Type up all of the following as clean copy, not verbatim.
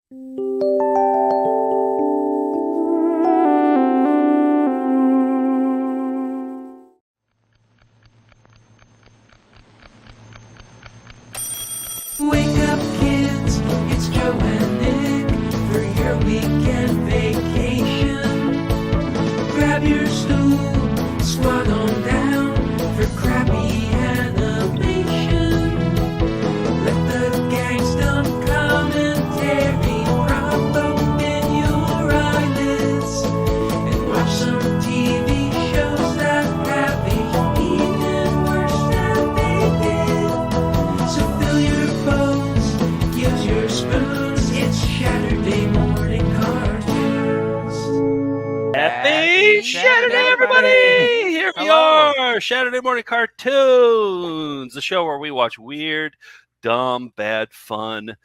Wake up, kids, it's Joe and Nick for your weekend vacation. Grab your stool, squat on down for crappy animation. Let the gang's dumb commentary prop open your eyelids and watch some TV shows that have aged even worse than they did. So fill your bowls, use your spoons, it's Shaturday morning cartoons. Happy Saturday, everybody! Here we are, Saturday Morning Cartoons, the show where we watch weird, dumb, bad, fun,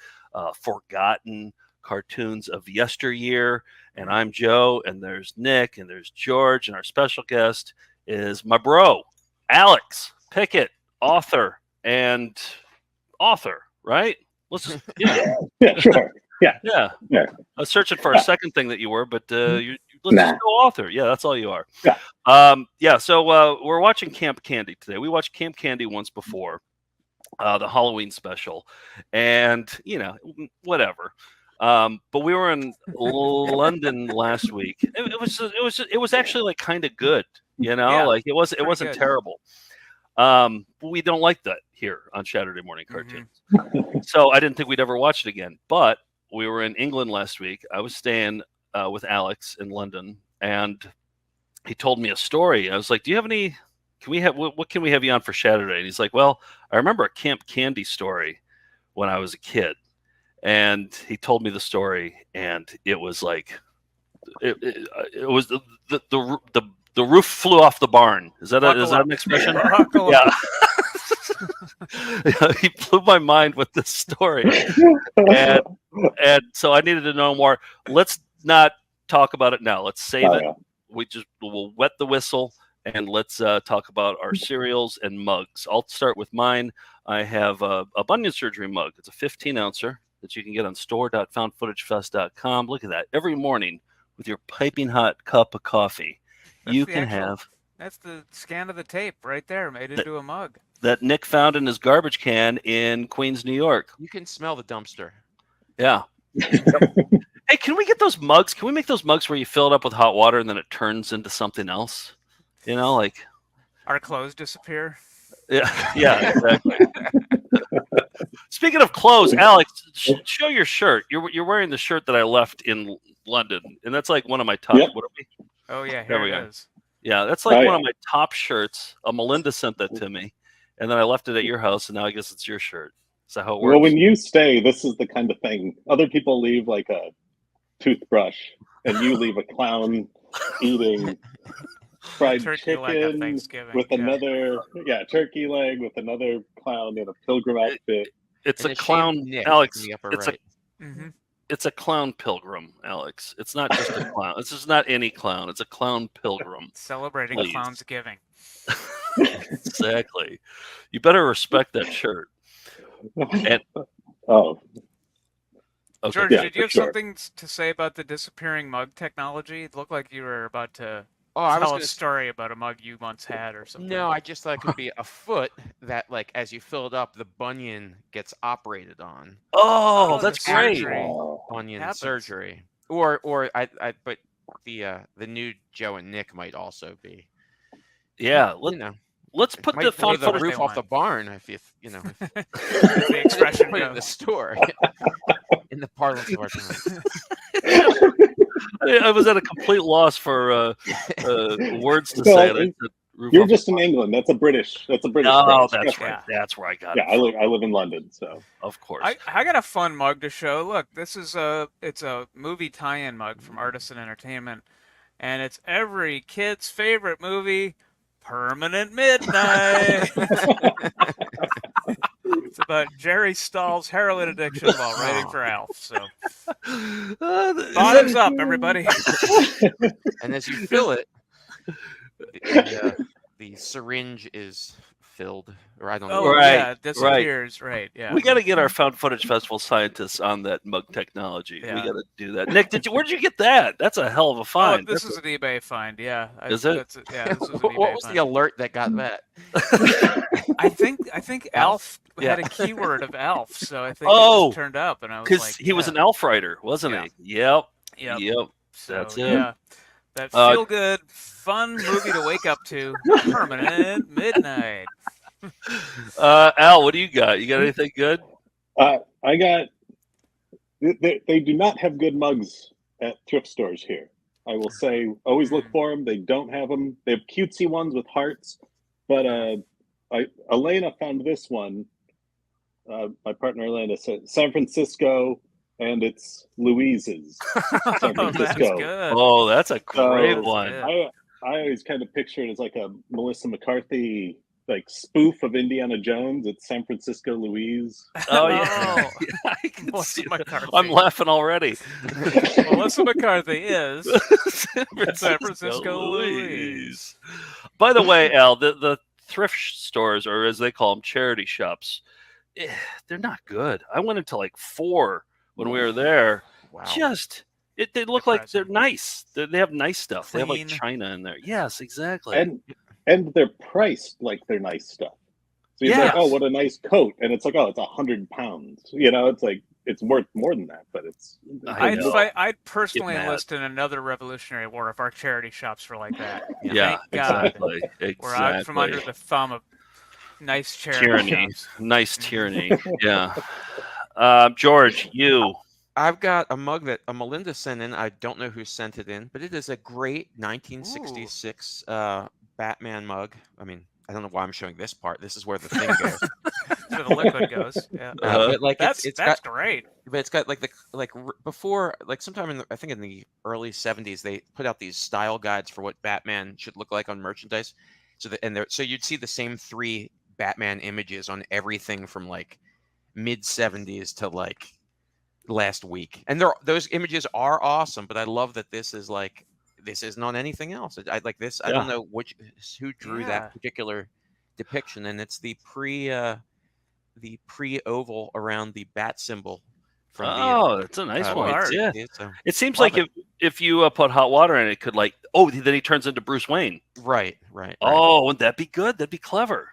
forgotten cartoons of yesteryear. And I'm Joe, and there's Nick, and there's George, and our special guest is my bro, Alex Pickett, author, right? Let's just, Yeah, sure. Yeah. I was searching for a second thing that you were, but let's just go author. Yeah, that's all you are. Yeah. So we're watching Camp Candy today. We watched Camp Candy once before, the Halloween special, and whatever. But we were in London last week. It was actually like kind of good, like it wasn't good. terrible. But we don't like that here on Saturday Morning Cartoons. So I didn't think we'd ever watch it again. But we were in England last week. I was staying with Alex in London, and he told me a story. I was like, "Do you have any? What can we have you on for Saturday?" And he's like, "Well, I remember a Camp Candy story when I was a kid." And he told me the story, and it was like, it was the roof flew off the barn. Is that an expression? Yeah. He blew my mind with this story, and so I needed to know more. Let's not talk about it now. Let's save it. Yeah. We'll wet the whistle, and let's talk about our cereals and mugs. I'll start with mine. I have a bunion surgery mug. It's a 15-ouncer that you can get on store.foundfootagefest.com. Look at that. Every morning with your piping hot cup of coffee, you can have. That's the scan of the tape right there, made into a mug. That Nick found in his garbage can in Queens, New York. You can smell the dumpster. Yeah. Hey, can we get those mugs? Can we make those mugs where you fill it up with hot water and then it turns into something else? Like our clothes disappear. Yeah, exactly. Speaking of clothes, Alex, show your shirt. You're wearing the shirt that I left in London, and that's like one of my top. Yep. What are we? Oh yeah, There here we it go. is. Yeah, that's like one of my top shirts. Melinda sent that to me, and then I left it at your house, and now I guess it's your shirt. Is that how it works? Well, when you stay, this is the kind of thing. Other people leave like a toothbrush, and you leave a clown eating fried Turkey leg at chicken Thanksgiving, with yeah. another turkey leg with another clown in a pilgrim outfit. It's And a clown, shaved Nick Alex. in the upper It's right. it's a clown pilgrim, Alex. It's not just a clown. This is not any clown. It's a clown pilgrim. Celebrating Please. Clown's Giving. Exactly. You better respect that shirt. And Oh, George, Yeah, did you for have sure. something to say about the disappearing mug technology? It looked like you were about to I was tell a gonna story about a mug you once had or something. No, I just thought it could be a foot that, like, as you fill it up, the bunion gets operated on. oh, Oh, that's the great. surgery. oh. Bunion Happens. surgery. Or but the new Joe and Nick might also be. Yeah, let's put Might the blow found the footage. roof off the barn if As the expression put it in the goes. store. In the parlance of our time. I was at a complete loss for words to Well, say. And I said roof You're off just the in England. That's a British. Oh, phrase. that's Trust me. right. That's where I got Yeah, it. I live in London, so Of course. I got a fun mug to show. Look, this is it's a movie tie-in mug from Artisan Entertainment, and it's every kid's favorite movie, Permanent Midnight. It's about Jerry Stahl's heroin addiction while writing for Alf. So bottoms up, everybody. And as you fill it, the syringe is filled, or I don't know. Oh Right, yeah, disappears. Right. Yeah. We got to get our found footage festival scientists on that mug technology. We Yeah. got to do that. Nick, where did you get that? That's a hell of a find. Oh, this is an eBay find. Yeah. Is it? Yeah, this was an What eBay was find. the alert that got that? I think Alf Yeah. had a keyword of Alf, so I think it Oh, just turned up, and I was because like, he was an elf writer, wasn't Yeah. he? Yep. Yep. Yep. So, That's it. yeah, that feel good, fun movie to wake up to. Permanent Midnight. Al, what do you got? You got anything good? I got. They do not have good mugs at thrift stores here. I will say, always look for them. They don't have them. They have cutesy ones with hearts, but Elena found this one. My partner Elena said San Francisco, and it's Louise's San That's Francisco. good. Oh, that's a great So, one. good. I always kind of picture it as like a Melissa McCarthy like spoof of Indiana Jones. It's San Francisco Louise. Oh yeah, Oh, yeah, I can Melissa see that. McCarthy. I'm laughing already. Melissa McCarthy is San Francisco Louise. By the way, Al, the thrift stores, or as they call them, charity shops, they're not good. I went into like 4 when we were there. Wow. They look like they're Depressing. nice. They have nice stuff. They have like Clean. china in there. Yes, exactly. And they're priced like they're nice stuff. So you're like, Yes. oh, what a nice coat, and it's like, oh, it's 100 pounds. It's like it's worth more than that, but it's. I know. I'd personally mad. enlist in another Revolutionary War if our charity shops were like that. Yeah, Thank God. exactly. We're out from under the thumb of nice charity tyranny. shops. Nice tyranny. Yeah. George, you. I've got a mug that Melinda sent in. I don't know who sent it in, but it is a great 1966 Batman mug. I mean, I don't know why I'm showing this part. This is where the thing goes. Where the liquid goes. Yeah. But like That's it's got, great. but it's got before, like sometime I think in the early 70s, they put out these style guides for what Batman should look like on merchandise. So you'd see the same 3 Batman images on everything from like mid 70s to like last week, and those images are awesome. But I love that this isn't on anything else. I like this. I don't know who drew Yeah. that particular depiction, and it's the pre-oval around the bat symbol from It's a nice the one. art. Yeah. So, It seems love like if you put hot water in it, could like, then he turns into Bruce Wayne. right. Oh, wouldn't that be good? That'd be clever.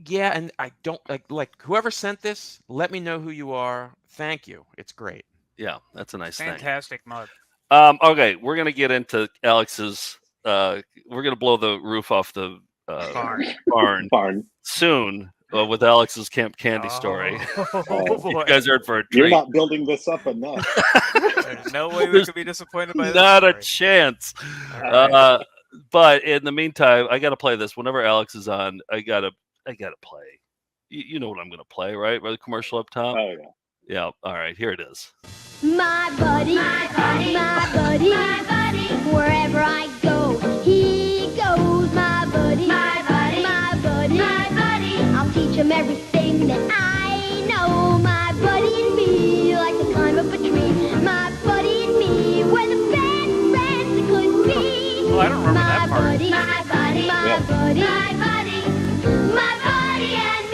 Yeah, and I don't like whoever sent this. Let me know who you are. Thank you. It's great. Yeah, that's a nice Fantastic mug. thing. Okay, we're gonna get into Alex's. We're gonna blow the roof off the barn Barn. soon with Alex's Camp Candy story. Oh, boy. You guys are in for a You're treat. not building this up enough. There's no way we There's could be disappointed by this. Not a story. chance. All right. But in the meantime, I gotta play this. Whenever Alex is on, I gotta play. You know what I'm gonna play, right? By the commercial up top. Oh yeah. Yeah. All right. Here it is. My buddy, my buddy, my buddy, my buddy. Wherever I go, he goes. My buddy, my buddy, my buddy, my buddy. I'll teach him everything that I know. My buddy and me like to climb up a tree. My buddy and me, we're the best friends that could be. Well, I don't remember my that part. buddy, my buddy, my buddy, my buddy, my buddy and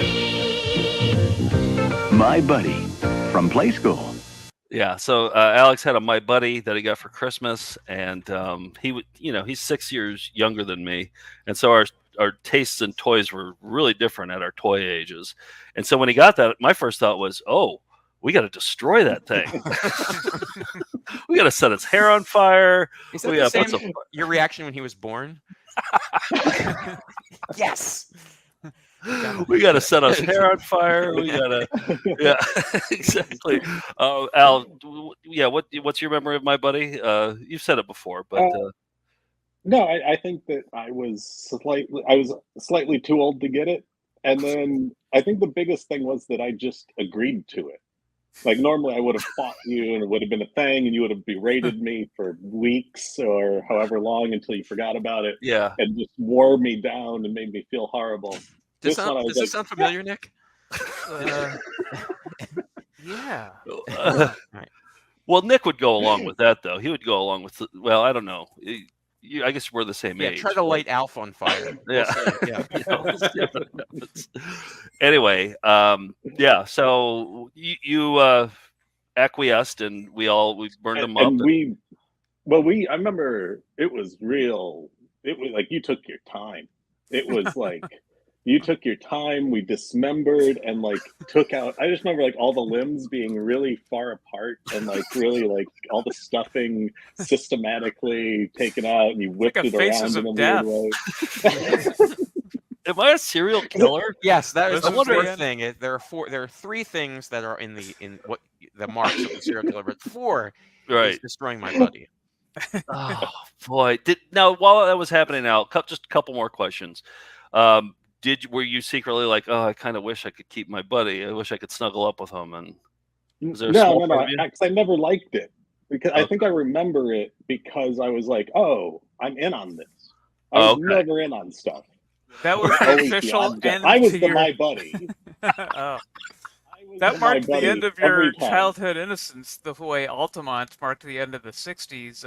me. My Buddy from Play School. Yeah. So Alex had a My Buddy that he got for Christmas, and he's 6 years younger than me, and so our tastes in toys were really different at our toy ages. And so when he got that, my first thought was, oh, we got to destroy that thing. We got to set its hair on fire. Is that We the gotta put same some- your reaction when he was born? Yes. We got to set his hair on fire. We got to, yeah, exactly. Al, what's your memory of My Buddy? You've said it before, but No, I think that I was slightly too old to get it, and then I think the biggest thing was that I just agreed to it. Like normally I would have fought you and it would have been a thing, and you would have berated me for weeks or however long until you forgot about it, yeah. and just wore me down and made me feel horrible. Does This one I was this like, sound familiar, Nick? Yeah. Well, Nick would go along with that, though. He would go along with, I don't know. I guess we're the same Yeah, age. try to light Alf on fire. Yeah. Yeah. We'll see what happens. Anyway, yeah. So you acquiesced, and we burned them up. And I remember it was real. It was like you took your time. It was like you took your time. We dismembered and like took out. I just remember like all the limbs being really far apart and like really like all the stuffing systematically taken out, and you whipped like a it around Faces in of a Death. weird way. Am I a serial killer? Yes, that is This the is the fourth end. thing. There are 3 things that are in what the marks of the serial killer, but 4 Right. is destroying my buddy. Oh boy! Now while that was happening, now just a couple more questions. Were you secretly like, oh, I kind of wish I could keep my buddy. I wish I could snuggle up with him. And was there a small part of you? Because I never liked it. Because I Okay. think I remember it because I was like, oh, I'm in on this. I Oh, was okay. never in on stuff. That was the Always the official object. end I was to the your. my buddy. Oh. I was That my marked the buddy end of every your time. childhood innocence, the way Altamont marked the end of the '60s.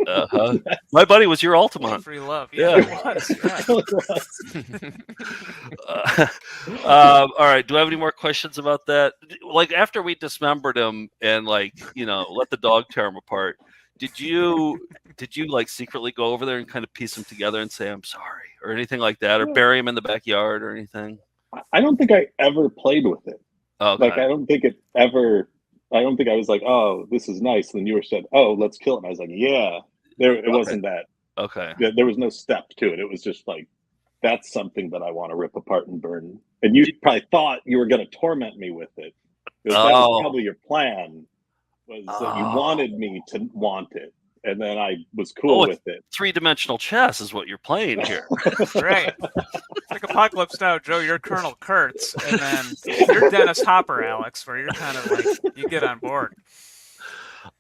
Uh-huh. My buddy was your Altamont. Free love. Yeah. It was. Yeah. All right. Do I have any more questions about that? Like after we dismembered him and like let the dog tear him apart, did you like secretly go over there and kind of piece them together and say I'm sorry or anything like that, or bury him in the backyard or anything? I don't think I ever played with it. Okay. Like I don't think I was like, oh, this is nice. And then you said, oh, let's kill it. And I was like, yeah. It wasn't that. Okay. There was no step to it. It was just like, that's something that I want to rip apart and burn. And you probably thought you were going to torment me with it. That was probably your plan, was that you wanted me to want it. And then I was cool with it. 3-dimensional chess is what you're playing here. Right. It's like Apocalypse Now, Joe, you're Colonel Kurtz, and then you're Dennis Hopper, Alex, where you're kind of like, you get on board.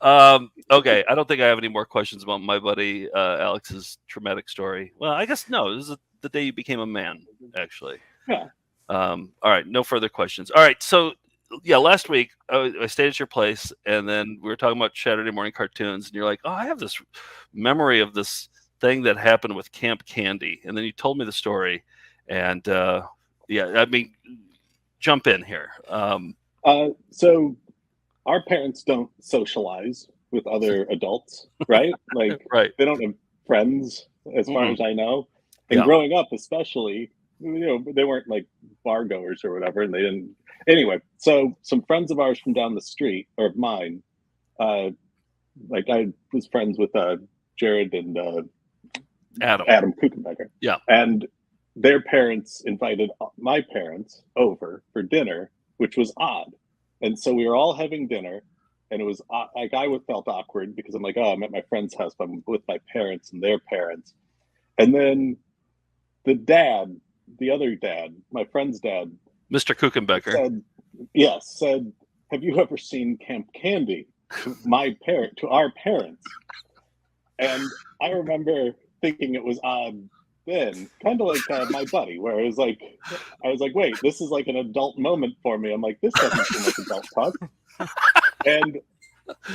Okay, I don't think I have any more questions about my buddy Alex's traumatic story. Well, I guess no. This is the day you became a man, actually. Yeah. All right, no further questions. All right, so yeah, last week I stayed at your place, and then we were talking about Saturday morning cartoons, and you're like, "Oh, I have this memory of this thing that happened with Camp Candy," and then you told me the story, and yeah, I mean, jump in here. So our parents don't socialize with other adults, right? Like, Right. they don't have friends, as far as I know. And Yeah. growing up, especially, they weren't like bar goers or whatever, and they didn't. Anyway, so some friends of ours from down the street, or of mine, like I was friends with Jared and Adam Kuchenbecker. Yeah. And their parents invited my parents over for dinner, which was odd. And so we were all having dinner, and it was like I felt awkward because I'm like, oh, I'm at my friend's house, but I'm with my parents and their parents. And then the other dad, my friend's dad, Mr. Kuchenbecker. said, have you ever seen Camp Candy? To our parents. And I remember thinking it was odd then, kind of like my buddy, where I was like, wait, this is like an adult moment for me. I'm like, this doesn't seem like adult talk. And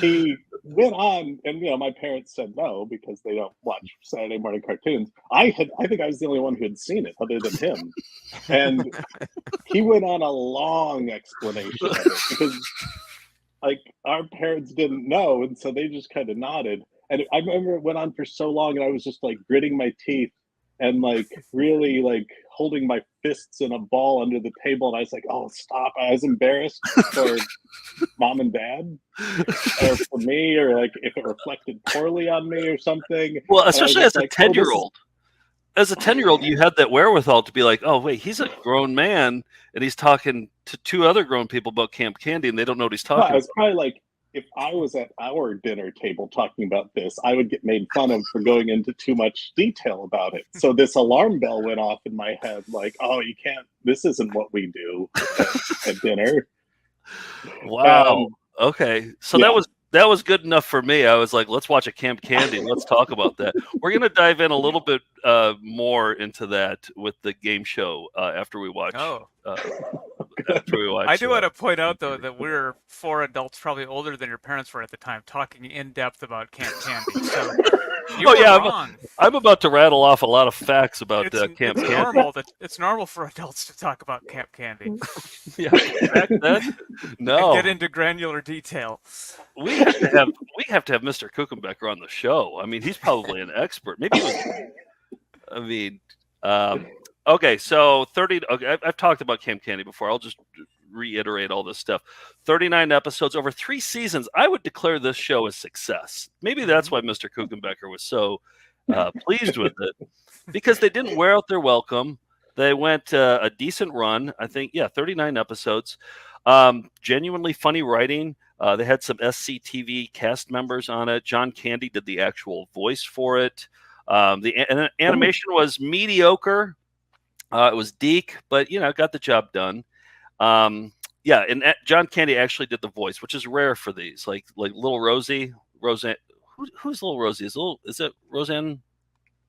he went on, and my parents said no because they don't watch Saturday morning cartoons. I think I was the only one who had seen it other than him. And he went on a long explanation of it because like our parents didn't know, and so they just kind of nodded. And I remember it went on for so long, and I was just like gritting my teeth and like really like holding my fists in a ball under the table, and I was like, oh, stop. I was embarrassed for mom and dad, or for me, or like if it reflected poorly on me or something. Well, especially as a like, 10-year-old. As a 10-year-old, you had that wherewithal to be like, oh, wait, he's a grown man, and he's talking to 2 other grown people about Camp Candy, and they don't know what he's talking I was about. probably like, if I was at our dinner table talking about this, I would get made fun of for going into too much detail about it. So this alarm bell went off in my head, like, oh, you can't, this isn't what we do at dinner. Wow. Okay. So that was good enough for me. I was like, let's watch a Camp Candy. Let's talk about that. We're going to dive in a little bit more into that with the game show after we watch after we watched I do that. want to point out though that we're 4 adults, probably older than your parents were at the time, talking in depth about Camp Candy. So you were wrong. I'm about to rattle off a lot of facts about Camp It's Candy. normal that it's normal for adults to talk about Camp Candy Yeah, back then, no. and get into granular detail. We have to have Mr. Kuchenbecker on the show. I mean, he's probably an expert. Maybe he was. I mean, okay. So 30. Okay, I've talked about Camp Candy before. I'll just reiterate all this stuff. 39 episodes over 3 seasons. I would declare this show a success. Maybe that's why Mr. Kuchenbecker was so pleased with it, because they didn't wear out their welcome. They went a decent run. I think, 39 episodes. Genuinely funny writing. They had some SCTV cast members on it. John Candy did the actual voice for it. The animation was mediocre. It was Deke, but got the job done. And John Candy actually did the voice, which is rare for these. Like Little Rosie, Roseanne. Who's Little Rosie? Is it Roseanne?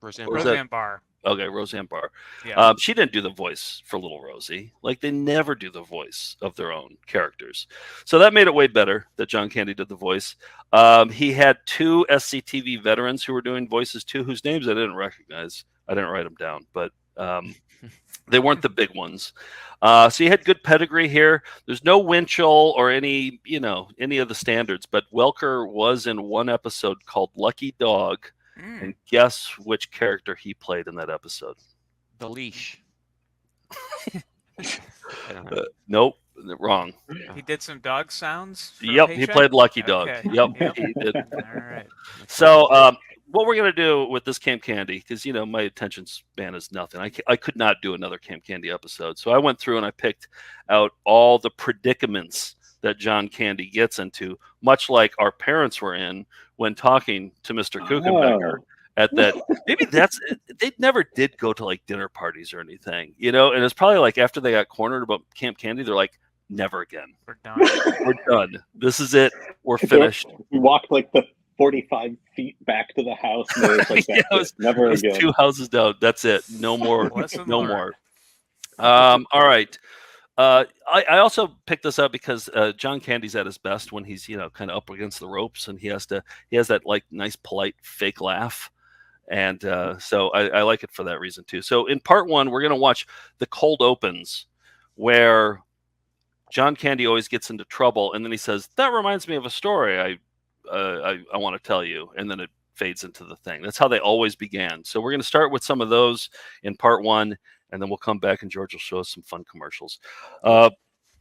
Roseanne Barr. Okay, Roseanne Barr. Yeah. She didn't do the voice for Little Rosie. Like, they never do the voice of their own characters. So that made it way better that John Candy did the voice. He had 2 SCTV veterans who were doing voices too, whose names I didn't recognize. I didn't write them down, but they weren't the big ones. So you had good pedigree here. There's no Winchell or any of the standards, but Welker was in one episode called Lucky Dog. And guess which character he played in that episode? The Leash. Nope, wrong. He did some dog sounds. For Yep, he played Lucky Dog. Okay. Yep, he did. All right. So, what we're gonna do with this Camp Candy, because my attention span is nothing. I could not do another Camp Candy episode, so I went through and I picked out all the predicaments that John Candy gets into, much like our parents were in when talking to Mr. Kuchenbecker at that. Maybe that's it. They never did go to like dinner parties or anything, and it's probably like after they got cornered about Camp Candy, they're like, never again. We're done. We're done. This is it. We're finished. We walked like the 45 feet back to the house. And it was like, Yeah, it was never again. 2 houses down. That's it. No more. Lesson No learned. more. All right. I also picked this up because John Candy's at his best when he's kind of up against the ropes, and he has that like nice polite fake laugh, and so I like it for that reason too. So in part 1, we're gonna watch the cold opens where John Candy always gets into trouble, and then he says, "That reminds me of a story I want to tell you," and then it fades into the thing. That's how they always began. So we're gonna start with some of those in part 1. And then we'll come back and George will show us some fun commercials.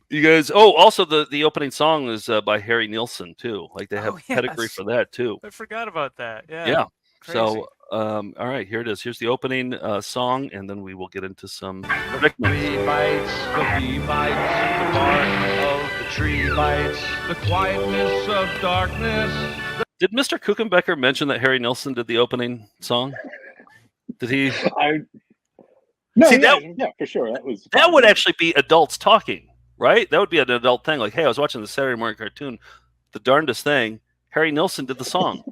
You guys, also the opening song is by Harry Nilsson too. Like they have pedigree for that too. I forgot about that. Yeah. Yeah. Crazy. So, all right, here it is. Here's the opening song, and then we will get into some predicaments. Bee bites, the bee bites, the bark of the tree bites, the quietness of darkness. Did Mr. Kuchenbecker mention that Harry Nilsson did the opening song? Did he? No, See, yeah, for sure. That would actually be adults talking, right? That would be an adult thing. Like, hey, I was watching the Saturday morning cartoon, the darndest thing. Harry Nilsson did the song.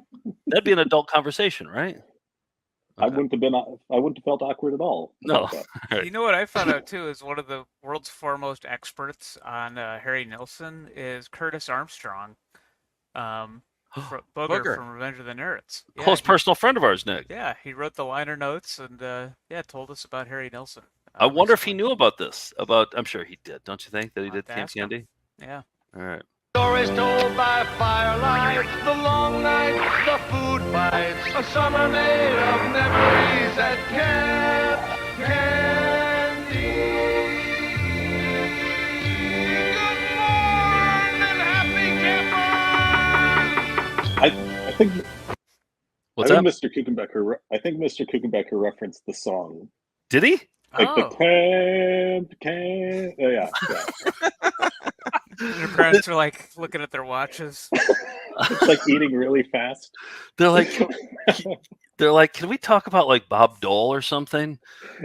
That'd be an adult conversation, right? Okay. I wouldn't have felt awkward at all. No. Right. You know what I found out too is one of the world's foremost experts on Harry Nilsson is Curtis Armstrong, Booger from Revenge of the Nerds. Yeah, Close personal friend of ours, Nick. Yeah, he wrote the liner notes and told us about Harry Nilsson. I wonder if he knew about this. I'm sure he did. Don't you think that he did Camp Candy? Yeah. All right. Stories told by firelight, the long nights, the food fights, a summer made of memories at Camp Candy. Good morning, happy campers! I think. What's I up? think Mr. Kuchenbecker referenced the song. Did he? Like the camp. Oh, yeah. Your parents are like looking at their watches. It's like eating really fast. They're like, can we talk about like Bob Dole or something?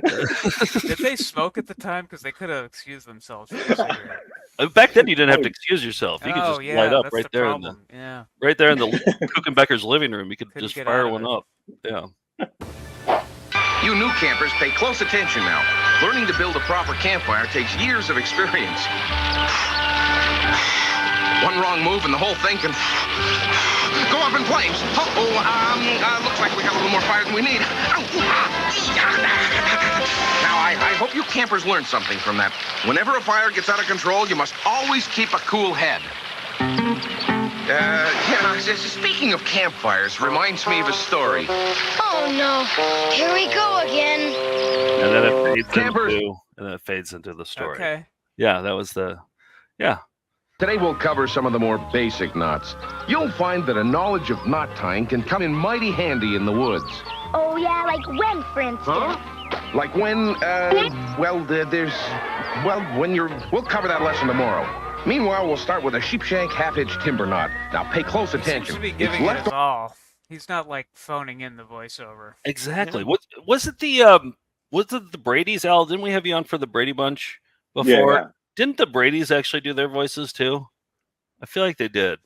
Did they smoke at the time? Because they could have excused themselves from a cigarette. Back then, you didn't have to excuse yourself. You could just light up that's right the there problem. right there in the Kuchenbecker's living room. You could Couldn't just get fire out of one it. up. Yeah. You new campers, pay close attention now. Learning to build a proper campfire takes years of experience. One wrong move and the whole thing can go up in flames. Looks like we got a little more fire than we need. Now, I hope you campers learned something from that. Whenever a fire gets out of control, you must always keep a cool head. Speaking of campfires, reminds me of a story. Oh no, here we go again. And then it fades Campers. into the story. Okay. Yeah, that was the. Yeah. Today we'll cover some of the more basic knots. You'll find that a knowledge of knot tying can come in mighty handy in the woods. Oh yeah, like when, for instance? Like when, we'll cover that lesson tomorrow. Meanwhile, we'll start with a sheepshank half-hitch timber knot. Now pay close He seems attention. to be giving it his all. He's not like phoning in the voiceover. Exactly. What was it? The Brady's, Al? Didn't we have you on for the Brady Bunch before? Yeah. Didn't the Brady's actually do their voices too? I feel like they did.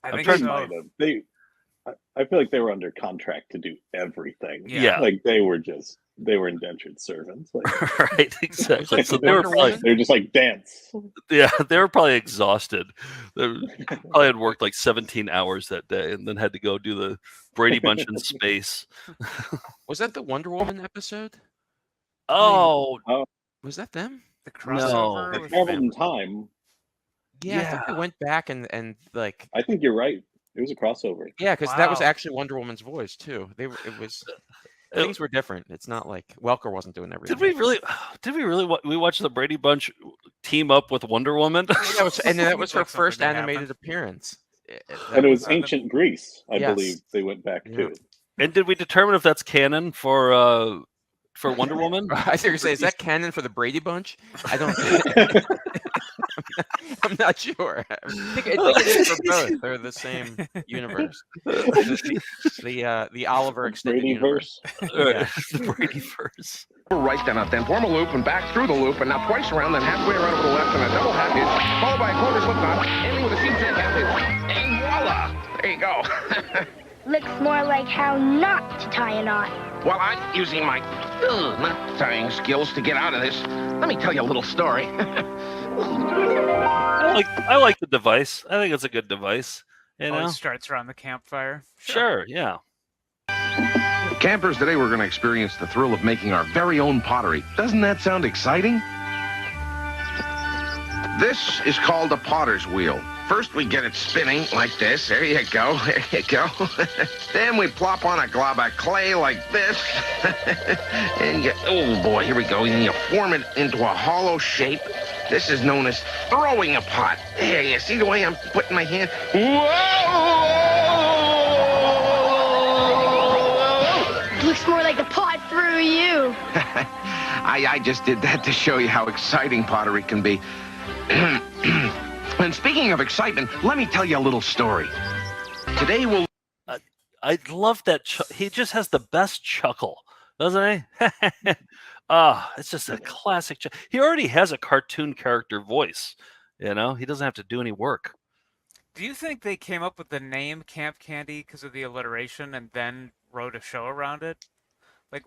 I I'm think trying They to- so. might have. I feel like they were under contract to do everything. Yeah. Like they were indentured servants. Like, Right. Exactly. So they were Wonder probably, Woman? they're just like dance. yeah, they were probably exhausted. They probably had worked like 17 hours that day, and then had to go do the Brady Bunch in space. Was that the Wonder Woman episode? Oh, Was that them? The crossover They with traveled in time. Yeah, I think they went back and like I think you're right. It was a crossover. yeah, because that was Wow. actually Wonder Woman's voice too. Things were different. It's not like Welker wasn't doing everything. did we really? We watched the Brady Bunch team up with Wonder Woman? That was, and that was Seems her like something first that animated happened. appearance. And it was ancient Greece, I Yes. believe they went back Yeah. to. And did we determine if that's canon for Wonder Woman? I think you're saying, is that canon for the Brady Bunch? I don't. I'm not sure. I think it is for both. They're the same universe. The Oliver extended universe. Bradyverse. The Brady verse. right, then up, then form a loop and back through the loop, and now twice around, then halfway around over the left, and a double half hitch, followed by a quarter slip knot, ending with a sheepshank half hitch. And voila! There you go. Looks more like how not to tie a knot. Well, I'm using my knot tying skills to get out of this. Let me tell you a little story. I like the device. I think it's a good device. You know? Always starts around the campfire. Sure, yeah. Campers, today we're going to experience the thrill of making our very own pottery. Doesn't that sound exciting? This is called a potter's wheel. First, we get it spinning like this. There you go. There you go. Then we plop on a glob of clay like this. And oh boy, here we go. And you form it into a hollow shape. This is known as throwing a pot. There, you see the way I'm putting my hand? Whoa! Looks more like the pot through you. I just did that to show you how exciting pottery can be. And speaking of excitement, let me tell you a little story. Today we'll... I love that. He just has the best chuckle, doesn't he? It's just a classic. He already has a cartoon character voice. You know, he doesn't have to do any work. Do you think they came up with the name Camp Candy because of the alliteration and then wrote a show around it? Like,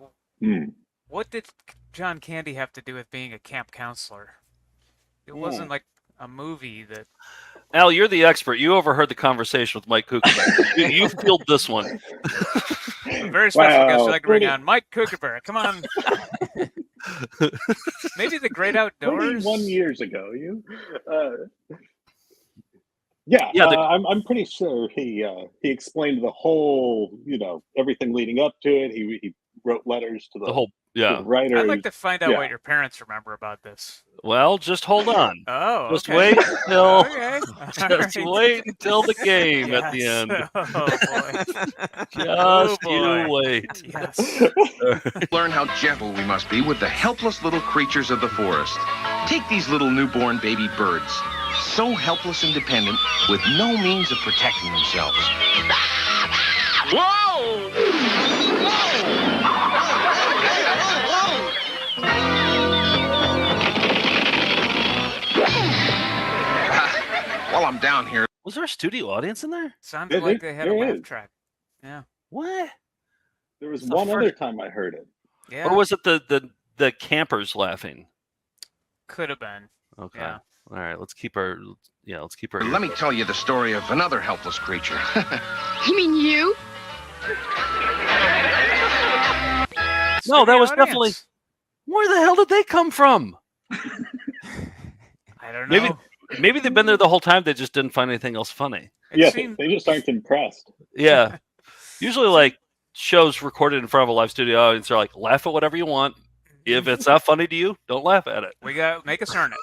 what did John Candy have to do with being a camp counselor? It wasn't like a movie that... Al, you're the expert. You overheard the conversation with Mike Kuchenberg. you fielded this one. A very special guest Wow, I'd like to bring on, Mike Kuchenberg. Come on. Maybe the Great Outdoors? 21 years ago, you. I'm pretty sure he explained the whole, everything leading up to it. He wrote letters to the whole, to the writers. I'd like to find out what your parents remember about this. Well, just hold on. Oh, just okay. wait until Okay. just wait until the game at the end. Oh boy. Just you wait. Yes. Learn how gentle we must be with the helpless little creatures of the forest. Take these little newborn baby birds, so helpless and dependent, with no means of protecting themselves. Whoa! While I'm down here. Was there a studio audience in there? Sounded like they had a there laugh is. track. Yeah. What? There was The one other first- time I heard it. Yeah, Or was it the campers laughing? could have been. Okay. Yeah. All right. Let's keep our. Let me tell you the story of another helpless creature. You mean you? No, that Studio was definitely. audience. Where the hell did they come from? I don't know. Maybe they've been there the whole time. They just didn't find anything else funny. It seemed- They just aren't impressed. Yeah. Usually, like shows recorded in front of a live studio audience are like, laugh at whatever you want. If it's not funny to you, don't laugh at it. we got make us earn it.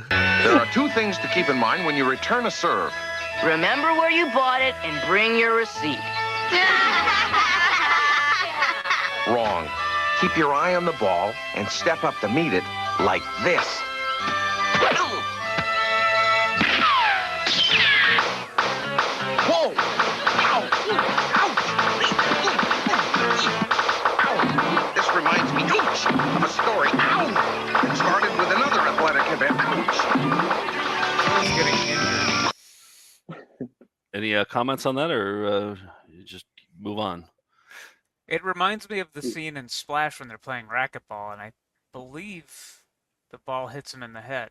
There are two things to keep in mind when you return a serve. Remember where you bought it and bring your receipt. Wrong. Keep your eye on the ball and step up to meet it like this. Whoa! Ow! Ouch! Ow! This reminds me, ouch, of a story. Ow! It started with another athletic event. Ouch! Someone's getting injured. Any comments on that, or you just move on? It reminds me of the scene in Splash when they're playing racquetball, and I believe the ball hits him in the head.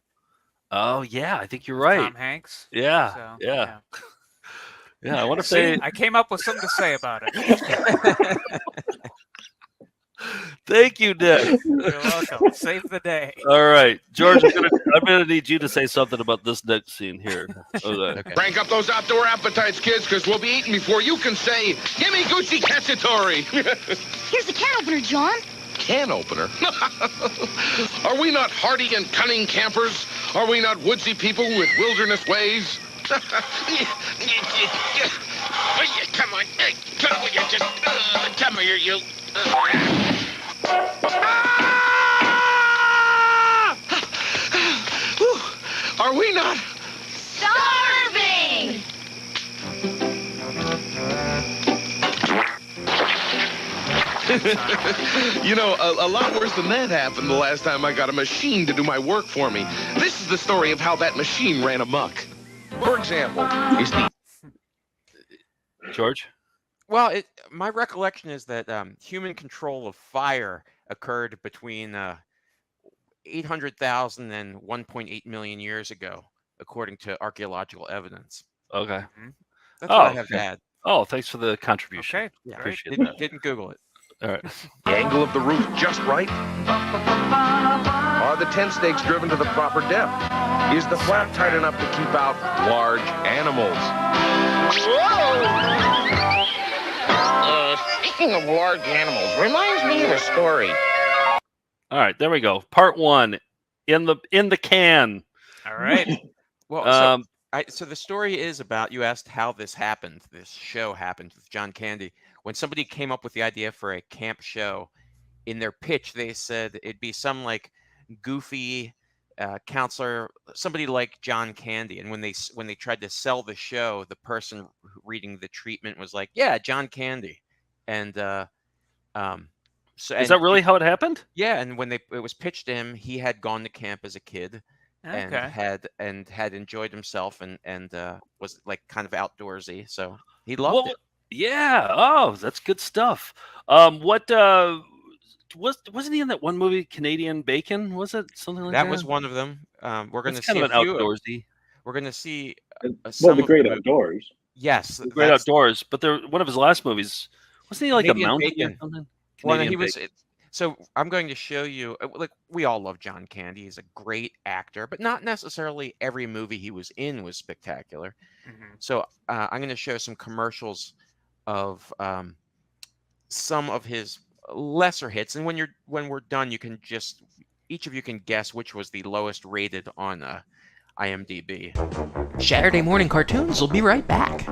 Oh yeah, I think you're right. Tom Hanks. Yeah, So, yeah. I wonder if See, they. I came up with something to say about it. Thank you, Nick. You're welcome. Save the day. All right, George, I'm gonna need you to say something about this next scene here. Okay. Crank up those outdoor appetites, kids, because we'll be eating before you can say, "Gimme Gucci Cacciatore." Here's the can opener, John. Can opener? Are we not hardy and cunning campers? Are we not woodsy people with wilderness ways? Come on. Come on, you just... come here, you... Are we not... Starving! You know, a lot worse than that happened the last time I got a machine to do my work for me. This is the story of how that machine ran amok. For example, is the... George. Well, my recollection is that human control of fire occurred between 800,000 and 1.8 million years ago, according to archaeological evidence. Okay. That's what I have to add. Oh, thanks for the contribution. Okay. Yeah, Appreciate didn't, that. didn't Google it. All right. The angle of the roof just right? Are the tent stakes driven to the proper depth? Is the flap tight enough to keep out large animals? Speaking of large animals, reminds me of a story. All right, there we go. Part one, in the can. All right. Well, so the story is about, you asked how this happened. This show happened with John Candy. When somebody came up with the idea for a camp show, in their pitch, they said it'd be some like goofy counselor, somebody like John Candy. And when they tried to sell the show, the person reading the treatment was like, "Yeah, John Candy." And so Is that really how it happened? Yeah, and when it was pitched to him, he had gone to camp as a kid. And had enjoyed himself and was like kind of outdoorsy, so he loved it. Yeah. Oh, that's good stuff. Wasn't he in that one movie, Canadian Bacon? Was it something like that? That was one of them. We're going to see kind of an outdoorsy. We're going to see The Great Outdoors. Yes, The Great Outdoors. But one of his last movies, wasn't he like Canadian a mountain Bacon. or something? Well, Canadian he was. Bacon. So I'm going to show you. Like, we all love John Candy. He's a great actor, but not necessarily every movie he was in was spectacular. Mm-hmm. So I'm going to show some commercials of some of his lesser hits, and when we're done, each of you can guess which was the lowest rated on IMDb. Saturday morning cartoons will be right back.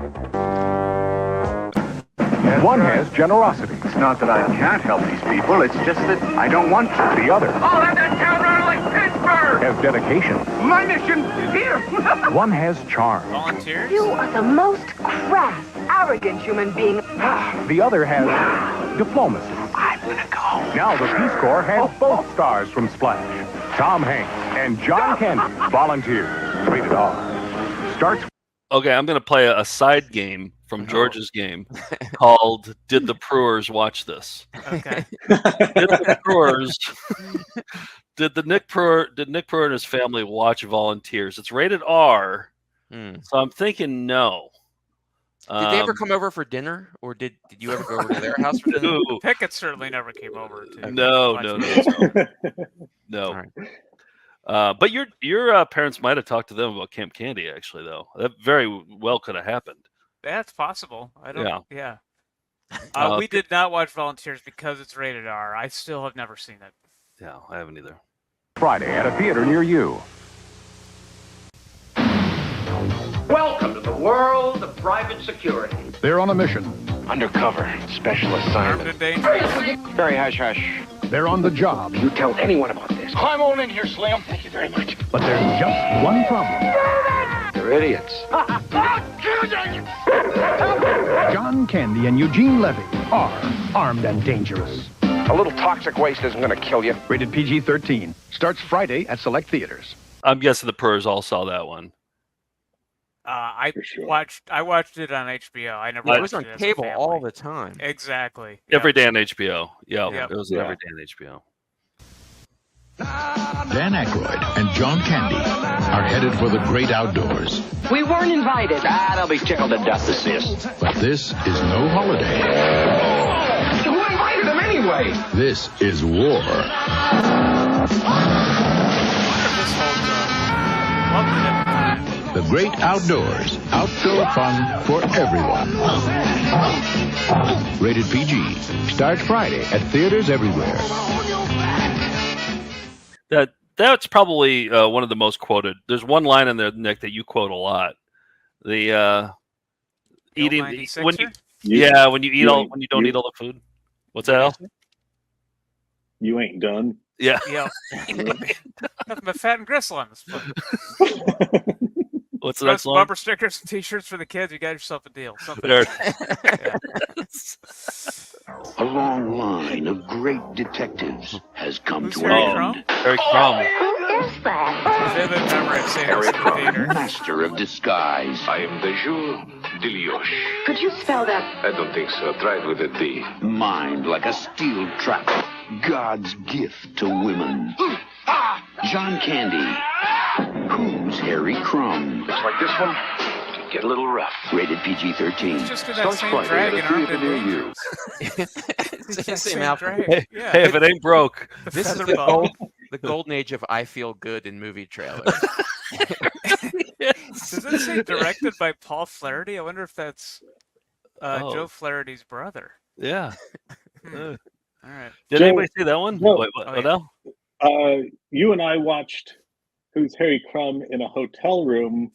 One has generosity. It's not that I can't help these people, it's just that I don't want to. The other I'll have that town running like Pittsburgh! has dedication. My mission is here! One has charm. Volunteers? You are the most crass, arrogant human being. The other has diplomacy. I'm gonna go. Now the Peace Corps has both stars from Splash. Tom Hanks and John Candy volunteer. Rated R. Starts. Okay, I'm going to play a side game from George's game called "Did the Brewers Watch This?" Okay. Did Nick Brewer and his family watch Volunteers? It's rated R, so I'm thinking no. Did they ever come over for dinner, or did you ever go over to their house for dinner? Pickett certainly never came over to. No. All right. But your parents might have talked to them about Camp Candy, actually, though. That very well could have happened. That's possible. I don't. Yeah. We did not watch Volunteers because it's rated R. I still have never seen it. Yeah, I haven't either. Friday at a theater near you. Welcome to the world of private security. They're on a mission. Undercover, special Armed assignment. and dangerous. Very hush-hush. They're on the job. You tell anyone about this. Climb on in here, Slim. Thank you very much. But there's just one problem. They're idiots. John Candy and Eugene Levy are armed and dangerous. A little toxic waste isn't going to kill you. Rated PG-13. Starts Friday at select theaters. I'm guessing the Brewers all saw that one. I watched it on HBO. I never. It was on watched it as a cable family. all the time. Exactly. Every day on HBO. Yeah, Yep. it was every day on HBO. Dan Aykroyd and John Candy are headed for the great outdoors. We weren't invited. They'll be tickled to death to see us. But this is no holiday. Who invited them anyway? This is war. The great outdoors. Outdoor fun for everyone. Rated PG. Starts Friday at theaters everywhere. That's probably one of the most quoted. There's one line in there, Nick, that you quote a lot. The eating when you when you don't eat all the food. What's that? Al? You ain't done. Yeah. Yeah. Nothing but fat and gristle on this book. What's the next one? Bumper stickers and T-shirts for the kids. You got yourself a deal. Something. There. A long line of great detectives has come to Harry an Crumb? end. Harry Crumb. Who is that? Vivid memory of seeing Harry this in the Crumb, theater. master of disguise. I am the jour de Lioche. Could you spell that? I don't think so. Try it with a D. Mind like a steel trap. God's gift to women. John Candy. Who's Harry Crumb? Looks like this one could get a little rough. Rated PG-13. Just do that same dragon armed and dangerous. It's the same outfit. Hey, if it ain't broke. This is Feather the golden age of I feel good in movie trailers. Does it say directed by Paul Flaherty? I wonder if that's Joe Flaherty's brother. Yeah. All right. Did anybody see that one? No. Wait, what now? You and I watched Who's Harry Crumb in a hotel room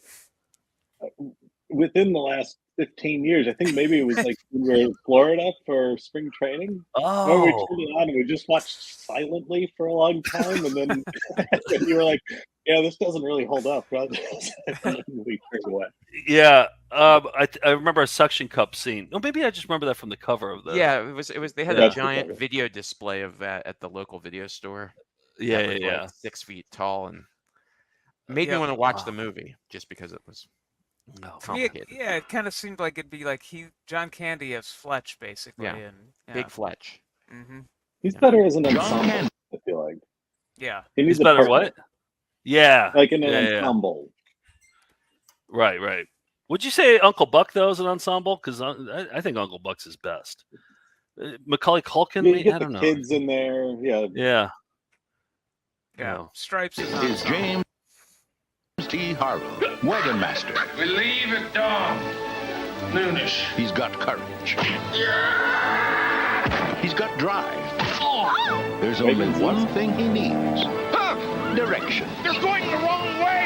within the last 15 years. I think maybe it was like we were in Florida for spring training. Oh. We turned it on and we just watched silently for a long time, and then you were like, "Yeah, this doesn't really hold up." And we turned away. Yeah, I remember a suction cup scene. No, maybe I just remember that from the cover of the. Yeah, it was. They had a giant video display of that at the local video store. Yeah, that was like 6 feet tall, and made me want to watch the movie just because it was complicated. Yeah, it kind of seemed like it'd be like John Candy as Fletch, basically. Yeah. And, Big Fletch. Mm-hmm. He's better as an ensemble, I feel like. Yeah. He's better what? Yeah. Like in an ensemble. Right. Would you say Uncle Buck, though, is an ensemble? Because I think Uncle Buck's his best. Macaulay Culkin, You I don't know. Kids in there, Yeah. Yeah. Stripes is Is James T. Harlow, wagon master. We leave at dawn. Noonish. He's got courage. He's got drive. There's only one thing he needs. Direction. You're going the wrong way.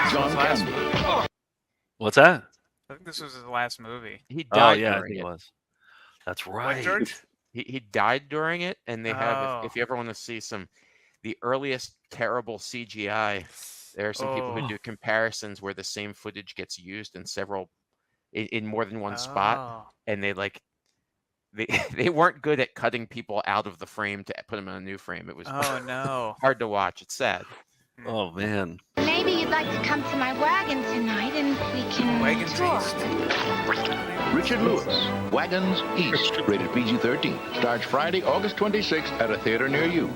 John Candy. What's that? I think this was his last movie. He died I during think it. it was. That's What, right. George? He died during it, and they have. Oh. If you ever want to see the earliest terrible CGI, there are some people who do comparisons where the same footage gets used in more than one spot, and they weren't good at cutting people out of the frame to put them in a new frame. It was no hard to watch. It's sad. Oh man. Maybe you'd like to come to my wagon tonight and we can Wagons talk. East. Richard Lewis, Wagons East, rated PG-13. Starts Friday, August 26th at a theater near you.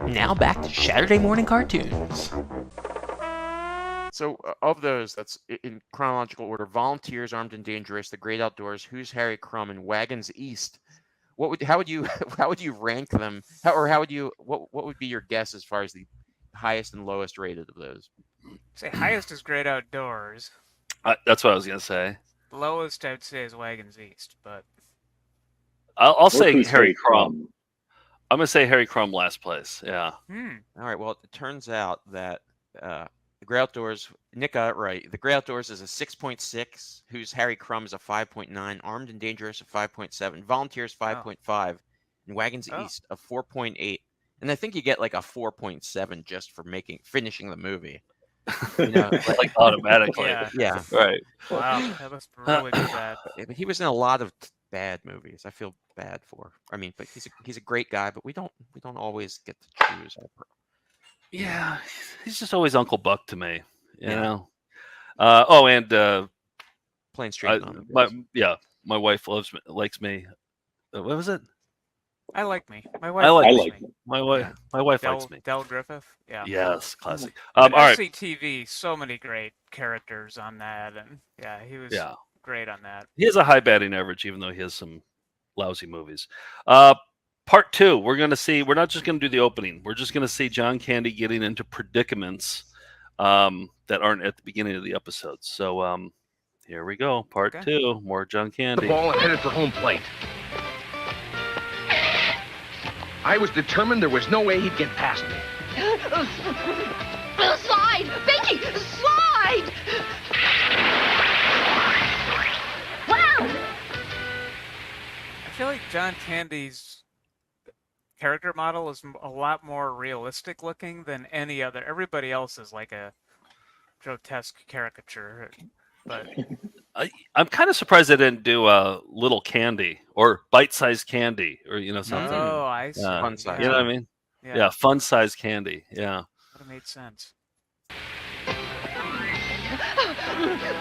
Now back to Saturday morning cartoons. So of those, that's in chronological order: Volunteers, Armed and Dangerous, The Great Outdoors, Who's Harry Crumb, and Wagons East. How would you rank them? What would be your guess as far as the highest and lowest rated of those? Say highest is Great Outdoors. That's what I was gonna say. Lowest I'd say is Wagons East, but I'll say Who's Harry Crumb. I'm gonna say Harry Crumb last place. Yeah. All right. Well, it turns out that The Great Outdoors, Nick got it right. The Great Outdoors is a 6.6. Who's Harry Crumb is a 5.9. Armed and Dangerous a 5.7. Volunteers 5.5. And Wagons East a 4.8. And I think you get like a 4.7 just for finishing the movie. You know, like automatically. Yeah. Right. Wow, that must really be bad. But he was in a lot of bad movies. I feel bad for. I mean, but he's a great guy. But we don't always get to choose. Yeah, he's just always Uncle Buck to me. You know. Plain Straight. My wife likes me. What was it? I like me. My wife likes me. My wife likes me. Del Griffith. Yeah. Yes, classic. All right. SCTV, so many great characters on that, and he was great on that. He has a high batting average, even though he has some lousy movies. Part 2, we're going to see. We're not just going to do the opening. We're just going to see John Candy getting into predicaments that aren't at the beginning of the episode. So here we go. Part 2. More John Candy. The ball and headed for home plate. I was determined there was no way he'd get past me. Slide! Becky! Slide! Wow! I feel like John Candy's character model is a lot more realistic looking than any other. Everybody else is like a grotesque caricature. But I'm kind of surprised they didn't do Little Candy or Bite-Sized Candy or something. Oh, I see. Fun size. You know what I mean? Yeah, fun-sized candy. Yeah. Would have made sense.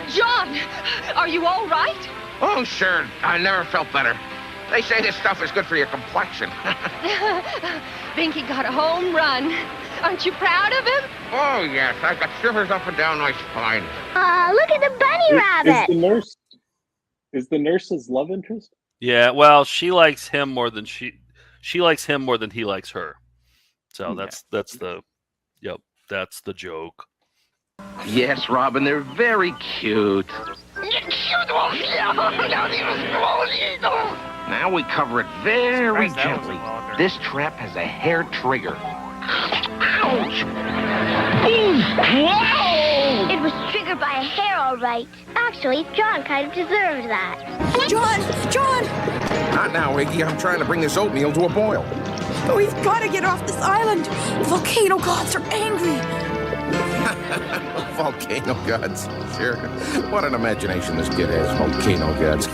John! Are you all right? Oh, sure. I never felt better. They say this stuff is good for your complexion. Binky got a home run. Aren't you proud of him? Oh, yes. I've got shivers up and down my spine. Look at the bunny rabbit. Is the nurse's love interest? Yeah, well, she likes him more than she likes him more than he likes her. So that's the joke. Yes, Robin, they're very cute. Now we cover it very gently. This trap has a hair trigger. Ouch! Whoa! It was triggered by a hair, all right. Actually, John kind of deserves that. John! Not now, Iggy. I'm trying to bring this oatmeal to a boil. We've got to get off this island. The volcano gods are angry. Volcano gods. Sure. What an imagination this kid has, volcano gods.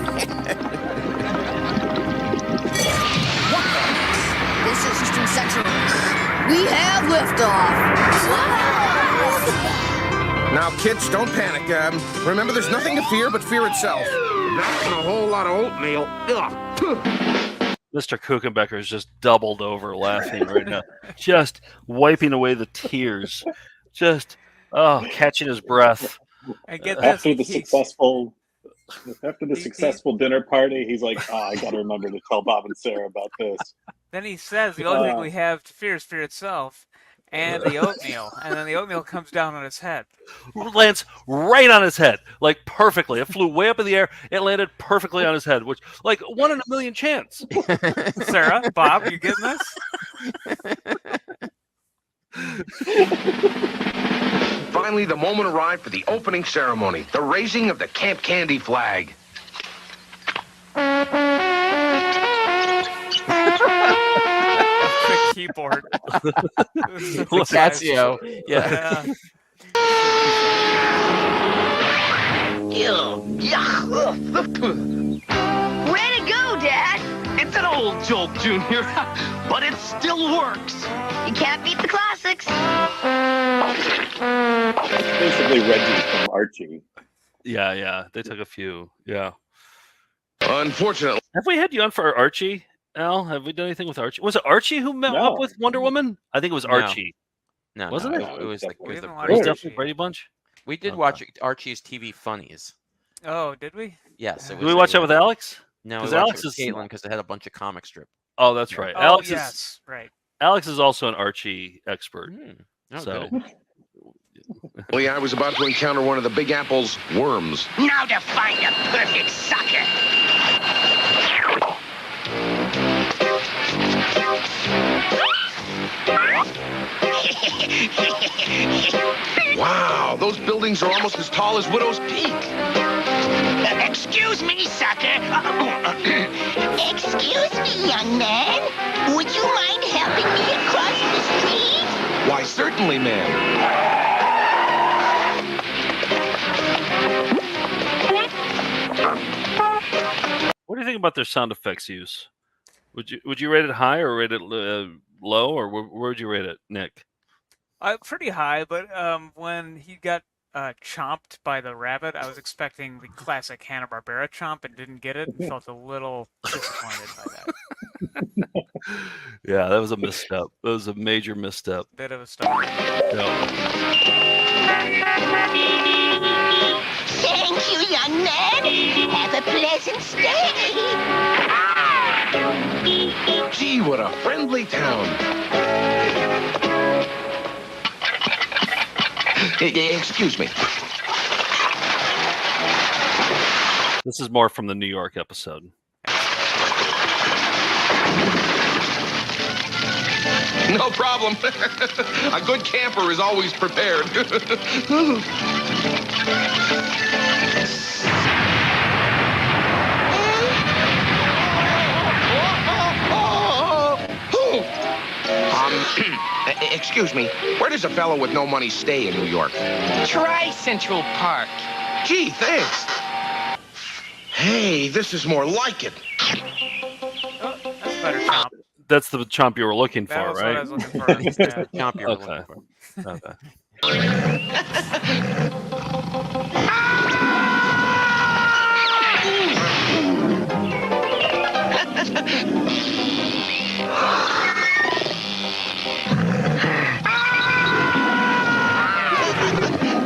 This is Eastern Central. We have liftoff. Now, kids, don't panic. Remember, there's nothing to fear but fear itself. That and a whole lot of oatmeal. Mr. Kuchenbecker is just doubled over laughing right now. Just wiping away the tears. Just catching his breath. After the successful dinner party, he's like, I got to remember to tell Bob and Sarah about this. Then he says the only thing we have to fear is fear itself and the oatmeal. And then the oatmeal comes down on his head. Lands right on his head, like perfectly. It flew way up in the air. It landed perfectly on his head, which like 1 in a million chance. Sarah, Bob, you getting this? Finally, the moment arrived for the opening ceremony, the raising of the Camp Candy flag. The keyboard. Casio. Yeah. Way to go, Dad! It's an old joke, Junior, but it still works. You can't beat the classics. Alex? Basically Reggie from Archie. Yeah. They took a few. Yeah. Unfortunately. Have we had you on for Archie, Al? Have we done anything with Archie? Was it Archie who met up with Wonder Woman? I think it was Archie. No, wasn't it? It was the definitely Brady Bunch. We did watch Archie's TV Funnies. Oh, did we? Yes. Did we watch that with Alex? No, because we watched Alex it with is Caitlin because it had a bunch of comic strip. Oh, that's right. Oh, Alex yes, is right. Alex is also an Archie expert. Oh, so. Well, I was about to encounter one of the Big Apple's worms. Now to find the perfect sucker. Wow, those buildings are almost as tall as Widow's Peak. Excuse me, sucker. Excuse me, young man. Would you mind helping me across the street? Why, certainly, ma'am. What do you think about their sound effects use? Would you rate it high or rate it low, or where would you rate it, Nick? Pretty high, but when he got chomped by the rabbit, I was expecting the classic Hanna-Barbera chomp and didn't get it, and felt a little disappointed by that. Yeah, that was a misstep. That was a major misstep. Bit of a start. Thank you, young man. Have a pleasant stay. Gee, what a friendly town. Excuse me. This is more from the New York episode. No problem. A good camper is always prepared. Excuse me, where does a fellow with no money stay in New York? Try Central Park. Gee, thanks. Hey, this is more like it. Oh, that's a better chomp. That's the chomp you were looking That for, was right? what I was looking for. That's the chomp you were looking for. Okay.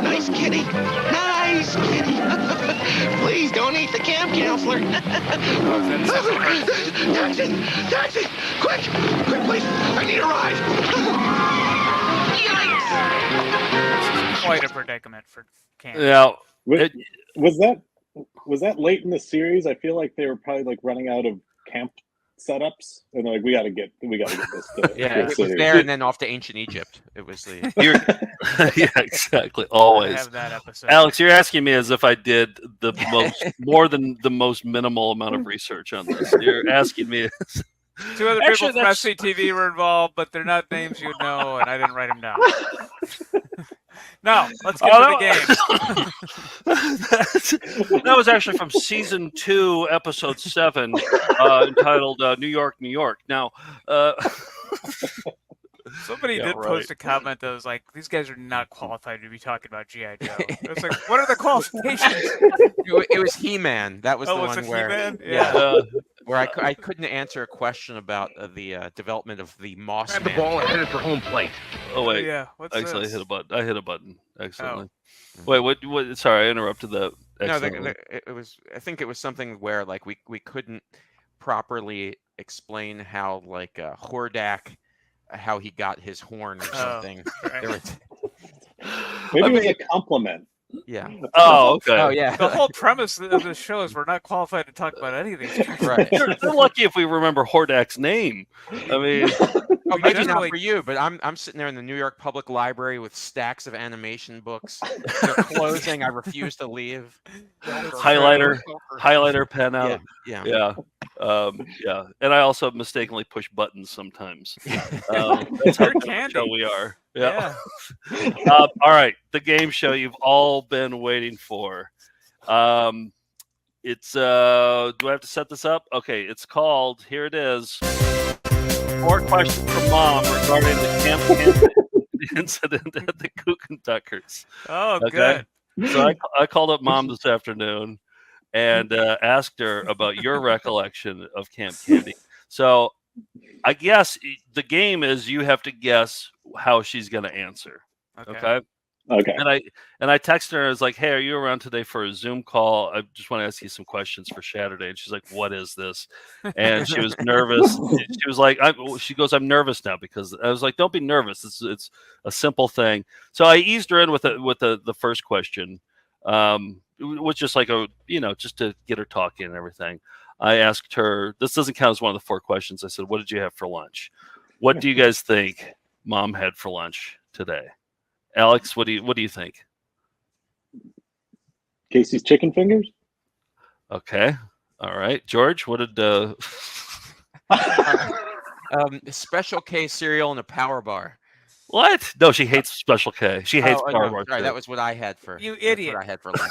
Nice kitty. Nice kitty. Please don't eat the camp counselor. Taxi! Quick, please. I need a ride. Quite a predicament for Cam. Yeah. Was that late in the series? I feel like they were probably like running out of camp setups, and they're like, we got to get this. Yeah, it was there and then off to ancient Egypt. It was the. Yeah, exactly. Always. I have that episode. Alex, you're asking me as if I did the more than the most minimal amount of research on this. You're asking me. Two other Actually, people from SCTV were involved, but they're not names you'd know, and I didn't write them down. No, let's get to the game. That was actually from season 2, episode 7, entitled "New York, New York." Now, somebody did post a comment that was like, "These guys are not qualified to be talking about G.I. Joe." It was like, what are the qualifications? It was He-Man. That was the was one it where, He-Man? where I couldn't answer a question about the development of the Moss Grab Man. the ball and hit it for home plate. oh wait, Yeah, what's actually, this? I hit a button. Accidentally. Wait, what? Sorry, I interrupted that. No, accidentally. it was. I think it was something where like we couldn't properly explain how like Hordak, how he got his horn or something. Right. There was, Maybe it was a compliment. yeah. Oh, okay. Oh yeah. The whole premise of this show is we're not qualified to talk about any of these. Right. They're lucky if we remember Hordak's name. I mean, Oh, maybe not generally- for you, but I'm sitting there in the New York Public Library with stacks of animation books. They're closing. I refuse to leave. highlighter pen out. Yeah. Yeah. Yeah. And I also mistakenly push buttons sometimes. That's how You're good of a candy. show we are. Yeah. Yeah. All right. The game show you've all been waiting for. It's do I have to set this up? Okay, it's called, here it is. 4 questions from Mom regarding the camp campaign. incident at the Kuchentuckers. Oh, Okay? good. So I called up Mom this afternoon and asked her about your recollection of Camp Candy. So I guess the game is you have to guess how she's going to answer. Okay. Okay. And I texted her. I was like, "Hey, are you around today for a Zoom call? I just want to ask you some questions for Shaturday." And she's like, "What is this?" And she was nervous. She was like, "She goes, I'm nervous now because." I was like, "Don't be nervous. It's a simple thing." So I eased her in with the first question. It was just like just to get her talking and everything. I asked her. This doesn't count as one of the 4 questions. I said, "What did you have for lunch? What do you guys think Mom had for lunch today?" Alex, what do you think? Casey's chicken fingers. Okay, all right. George, what did? Special K cereal and a power bar. What? No, she hates Special K. She hates power no, bar. sorry, that was what I had for. You idiot! What I had for lunch.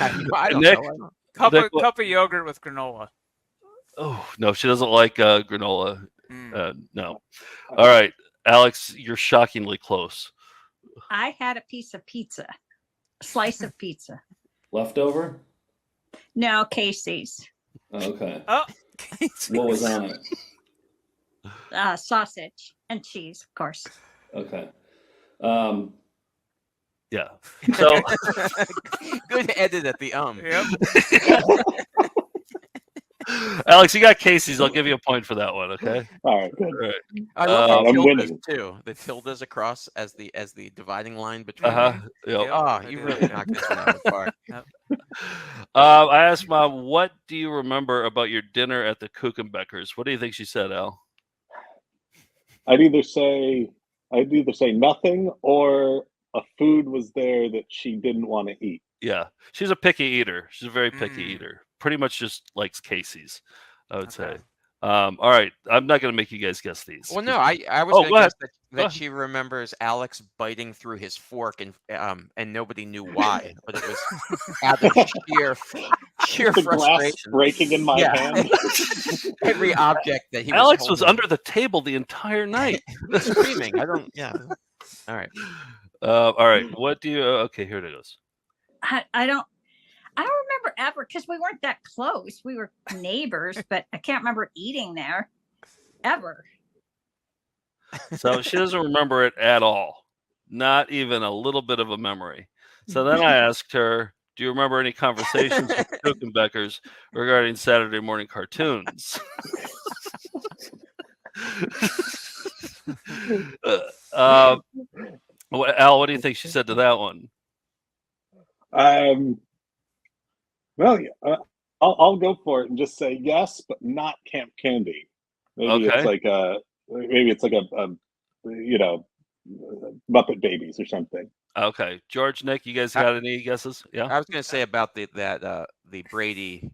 I don't Nick, know. Cup of yogurt with granola. Oh no, she doesn't like granola. No. All right, Alex, you're shockingly close. I had a piece of pizza, a slice of pizza. Leftover? No, Casey's. Okay. Oh, what was on it? Sausage and cheese, of course. Okay. Yeah. So good edit at the Yep. Alex, you got Casey's. I'll give you a point for that one. Okay. All right. Good. All right. I love the I'm tildes winning. too. The tildes across as the dividing line between. Yep. Oh, you really knocked this one out of the park. I asked Mom, "What do you remember about your dinner at the Kuchenbeckers?" What do you think she said, Al? I'd either say nothing or a food was there that she didn't want to eat. Yeah, she's a picky eater. She's a very picky eater. Pretty much just likes Casey's, I would say. All right, I'm not going to make you guys guess these. Well, no, I was going to guess that she remembers Alex biting through his fork and nobody knew why, but it was out of sheer The frustration. glass breaking in my hand. Every object that he Alex was was under the table the entire night, screaming. I don't. Yeah. All right. All right. What do you? Okay, here it goes. I don't remember ever because we weren't that close. We were neighbors, but I can't remember eating there ever. So she doesn't remember it at all. Not even a little bit of a memory. So then I asked her, "Do you remember any conversations with the Kuchenbeckers regarding Saturday morning cartoons?" Al, what do you think she said to that one? Well, I'll go for it and just say yes, but not Camp Candy. Maybe Okay. it's like a Muppet Babies or something. Okay, George, Nick, you guys got any guesses? Yeah. I was going to say about the Brady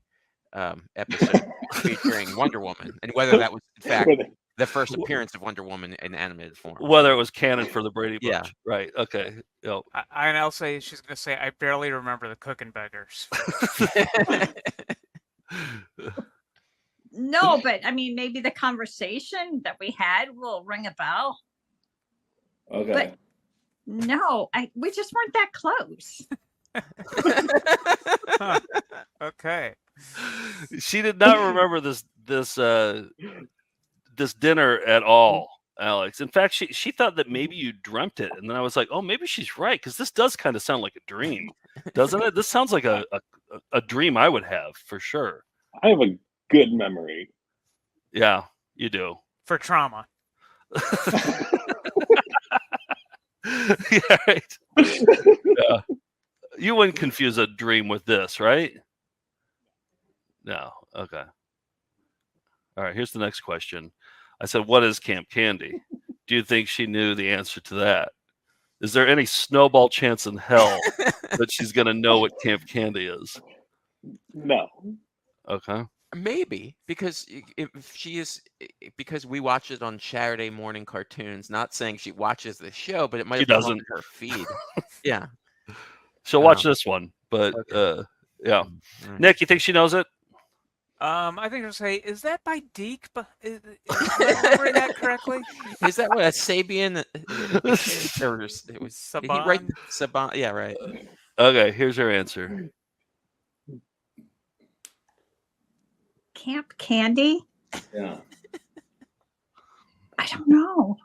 episode featuring Wonder Woman, and whether that was in fact the first appearance of Wonder Woman in animated form. Whether it was canon for the Brady Bunch. Yeah. Right. Okay. Yep. And I'll say she's going to say, "I barely remember the Kuchenbeckers." No, but I mean, maybe the conversation that we had will ring a bell. Okay. But no, we just weren't that close. Okay. She did not remember this dinner at all, Alex. In fact, she thought that maybe you dreamt it, and then I was like, "Oh, maybe she's right," because this does kind of sound like a dream, doesn't it? This sounds like a dream I would have for sure. I have a good memory. Yeah, you do. For trauma. Yeah, right. Yeah. You wouldn't confuse a dream with this, right? No. Okay. All right. Here's the next question. I said, "What is Camp Candy?" Do you think she knew the answer to that? Is there any snowball chance in hell that she's going to know what Camp Candy is? No. Okay. Maybe because if she is, because we watch it on Saturday morning cartoons. Not saying she watches the show, but it might She have come up doesn't. in her feed. Yeah. She'll watch this one, but yeah. Right. Nick, you think she knows it? I think I'll say, is that by Deke? Am I remembering that correctly? Is that what a Sabian? It was Saban? Saban. Yeah, right. Okay, here's her answer. Camp Candy? Yeah. I don't know.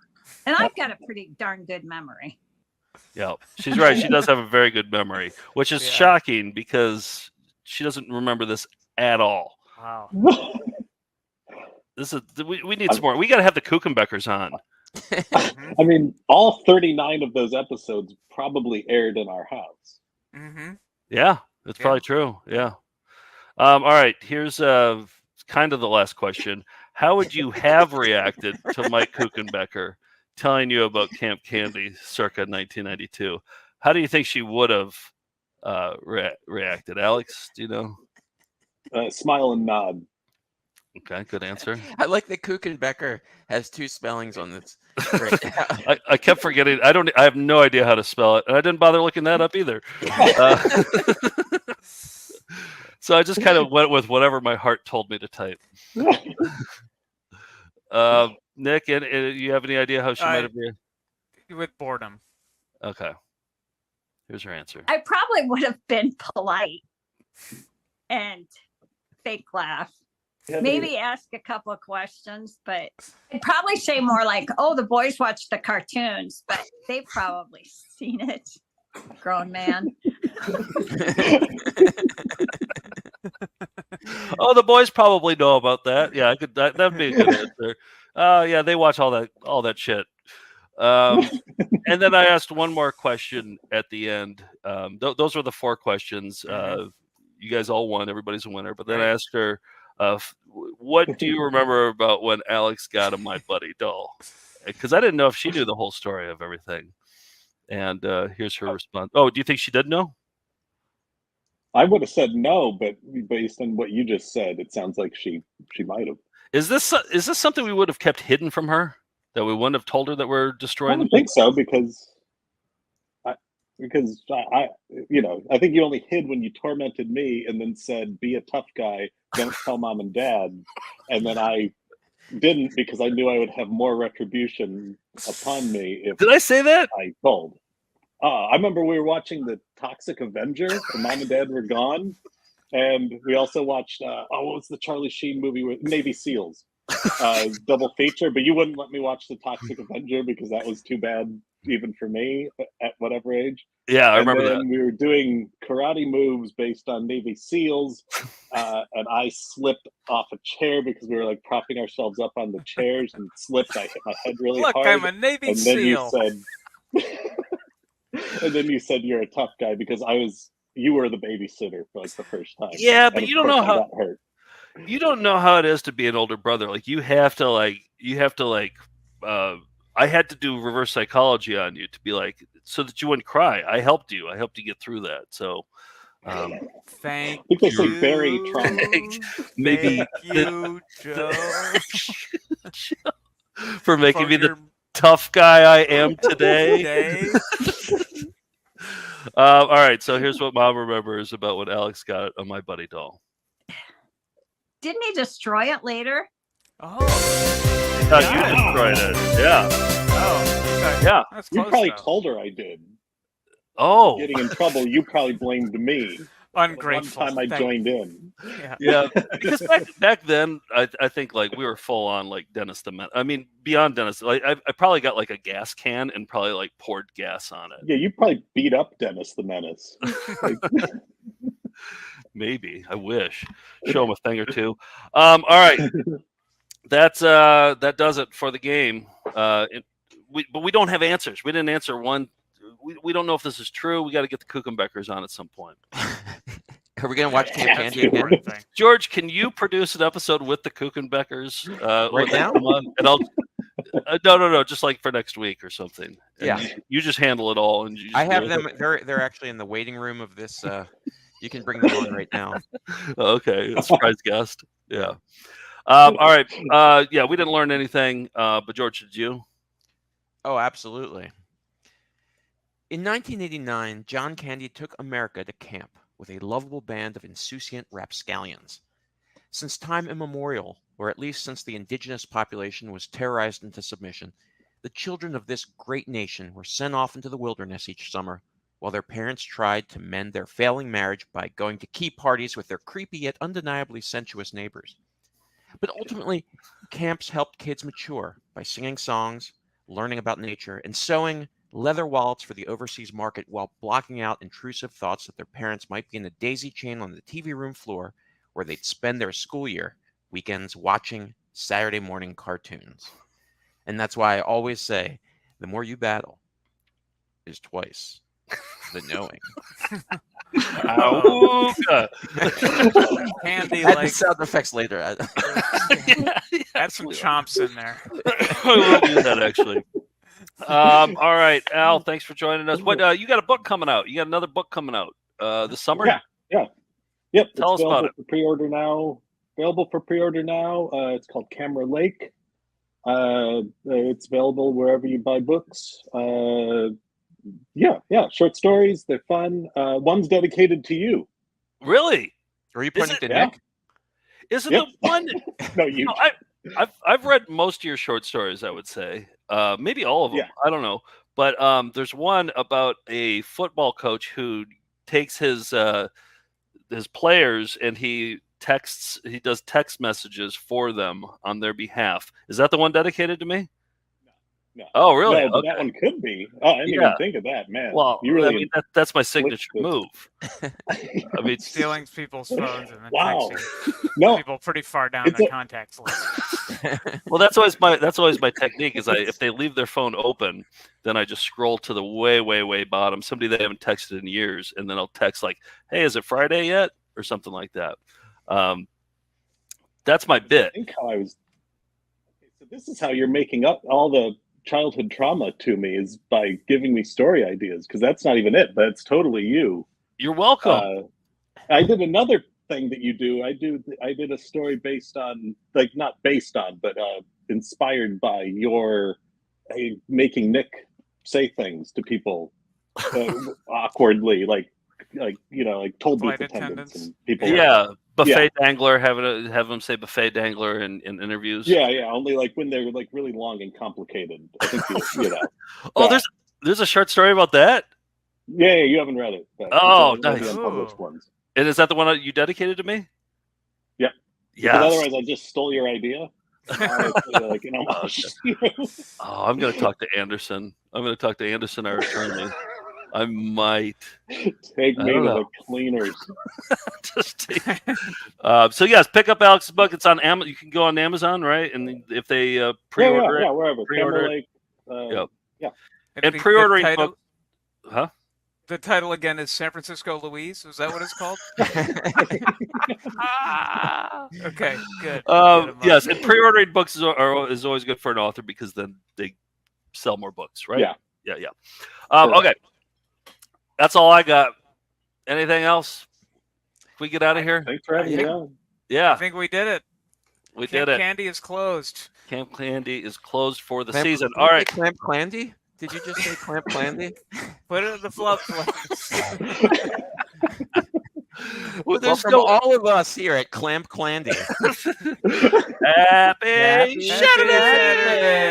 And I've got a pretty darn good memory. Yeah, she's right. She does have a very good memory, which is shocking because she doesn't remember this at all. Wow. This is we need some more. We got to have the Kuchenbeckers on. I mean, all 39 of those episodes probably aired in our house. Mm-hmm. Yeah, that's probably true. Yeah. All right. Here's kind of the last question. How would you have reacted to Mike Kuchenbecker telling you about Camp Candy circa 1992? How do you think she would have reacted? Alex, do you know? Smile and nod. Okay, good answer. I like that Kuchenbecker has 2 spellings on this. I kept forgetting. I have no idea how to spell it, and I didn't bother looking that up either. So I just kind of went with whatever my heart told me to type. Nick, and you have any idea how she might have been? With boredom. Okay. Here's her answer. I probably would have been polite and fake laugh. Maybe ask a couple of questions, but I'd probably say more like, oh, the boys watch the cartoons, but they've probably seen it. Grown man. Oh, the boys probably know about that. Yeah, I could. That'd be a good answer. Yeah, they watch all that shit. And then I asked one more question at the end. Those were the 4 questions. You guys all won. Everybody's a winner. But then I asked her, what do you remember about when Alex got a My Buddy doll? Because I didn't know if she knew the whole story of everything. And here's her response. Oh, do you think she did know? I would have said no, but based on what you just said, it sounds like she might have. Is this something we would have kept hidden from her? That we wouldn't have told her that we're destroying? I don't think so because I I think you only hid when you tormented me and then said, "Be a tough guy, don't tell mom and dad," and then I didn't because I knew I would have more retribution upon me if. Did I say that? I told. I remember we were watching the Toxic Avenger, and mom and dad were gone, and we also watched what was the Charlie Sheen movie with Navy SEALs, double feature. But you wouldn't let me watch the Toxic Avenger because that was too bad even for me at whatever age. Yeah, I remember that. We were doing karate moves based on Navy SEALs, and I slipped off a chair because we were like propping ourselves up on the chairs and slipped. I hit my head really hard. Look, I'm a Navy SEAL. And then you said you're a tough guy because you were the babysitter for like the first time. Yeah, but and you don't know how. Got hurt. You don't know how it is to be an older brother. Like you have to I had to do reverse psychology on you to be like, so that you wouldn't cry. I helped you get through that. So, thank I think they say you. very trauma. Maybe Thank you, Joe, for making me the tough guy I am today. All right, so here's what Mom remembers about when Alex got a My Buddy doll. Didn't he destroy it later? Oh, you destroyed it. Yeah. Oh, okay. Yeah. That's You close, probably though. told her I did. Oh. Getting in trouble, you probably blamed me. Ungrateful. One time I joined in. Yeah, because back then, I think like we were full on like Dennis the Menace. I mean, beyond Dennis, like I probably got like a gas can and probably like poured gas on it. Yeah, you probably beat up Dennis the Menace. Maybe. I wish. Show him a thing or two. All right. That does it for the game. But we don't have answers. We didn't answer one. We don't know if this is true. We got to get the Kuchenbeckers on at some point. Are we going to watch Camp Candy again? George, can you produce an episode with the Kuchenbeckers right now? And I'll no, just like for next week or something. And yeah, you just handle it all. And I have them. They're actually in the waiting room of this. You can bring them on right now. Okay, a surprise guest. Yeah. All right. Yeah, we didn't learn anything. But George, did you? Oh, absolutely. In 1989, John Candy took America to camp with a lovable band of insouciant rapscallions. Since time immemorial, or at least since the indigenous population was terrorized into submission, the children of this great nation were sent off into the wilderness each summer, while their parents tried to mend their failing marriage by going to key parties with their creepy yet undeniably sensuous neighbors. But ultimately, camps helped kids mature by singing songs, learning about nature, and sewing leather wallets for the overseas market while blocking out intrusive thoughts that their parents might be in a daisy chain on the TV room floor where they'd spend their school year weekends watching Saturday morning cartoons. And that's why I always say, the more you battle is twice the knowing. Awooga. Candy, Add the like sound effects later. add some chomps in there. I will do that actually. All right, Al, thanks for joining us. What you got a book coming out? You got another book coming out this summer? Yep. Tell it's us about available it. For pre-order now. Available for pre-order now. It's called Camera Lake. It's available wherever you buy books. Short stories. They're fun. One's dedicated to you. Really? Are you pointing to Yeah. Nick? Isn't Yep. the one? No, you. No, I've read most of your short stories. I would say, maybe all of them. Yeah. I don't know, but there's one about a football coach who takes his players and he does text messages for them on their behalf. Is that the one dedicated to me? No. Oh, really? No, but Okay. that one could be. Oh, I didn't even think of that, man. Well, you really I mean, that's my signature the- move. I mean, Stealing people's phones and then Wow. texting No. people pretty far down the contacts list. well, that's always my technique. Is if they leave their phone open, then I just scroll to the way bottom, somebody they haven't texted in years, and then I'll text like, "Hey, is it Friday yet?" or something like that. That's my bit. I think how I was. Okay, so this is how you're making up all the childhood trauma to me, is by giving me story ideas, because that's not even it, but it's totally you. You're welcome. I did another thing that you do. I did a story based on, like, not based on, but inspired by your making Nick say things to people awkwardly, like toll booth Flight attendants attendants. and people. Yeah, buffet dangler. Have them say buffet dangler in interviews. Yeah, only like when they're like really long and complicated. I think you know. Oh, there's a short story about that. Yeah, you haven't read it. But Oh, it's one of nice. the unpublished ones. And is that the one you dedicated to me? Yeah. Yes. Because otherwise, I just stole your idea. Like, you know, Oh, I'm going to talk to Anderson. Our attorney. I might take me to the cleaners. So yes, pick up Alex's book. It's on Amazon. You can go on Amazon, right? And if they pre-order it, wherever. pre-order Lake, yeah. And And pre-ordering title, book, huh? The title again is San Francisco Louise. Is that what it's called? Okay, good. Yes, and pre-ordering books is always good for an author because then they sell more books, right? Yeah. Okay, that's all I got. Anything else? Can we get out of here? Thanks for having me on. Yeah, I think we did it. we Camp did it. Candy is closed. Camp Candy is closed for the Clamp- season. did All you say right. Clamp Clandy? Did you just say Clamp Clandy? Put it in the flop flags. Well, Well, there's from no all of us here at Clamp Clandy. happy Saturday.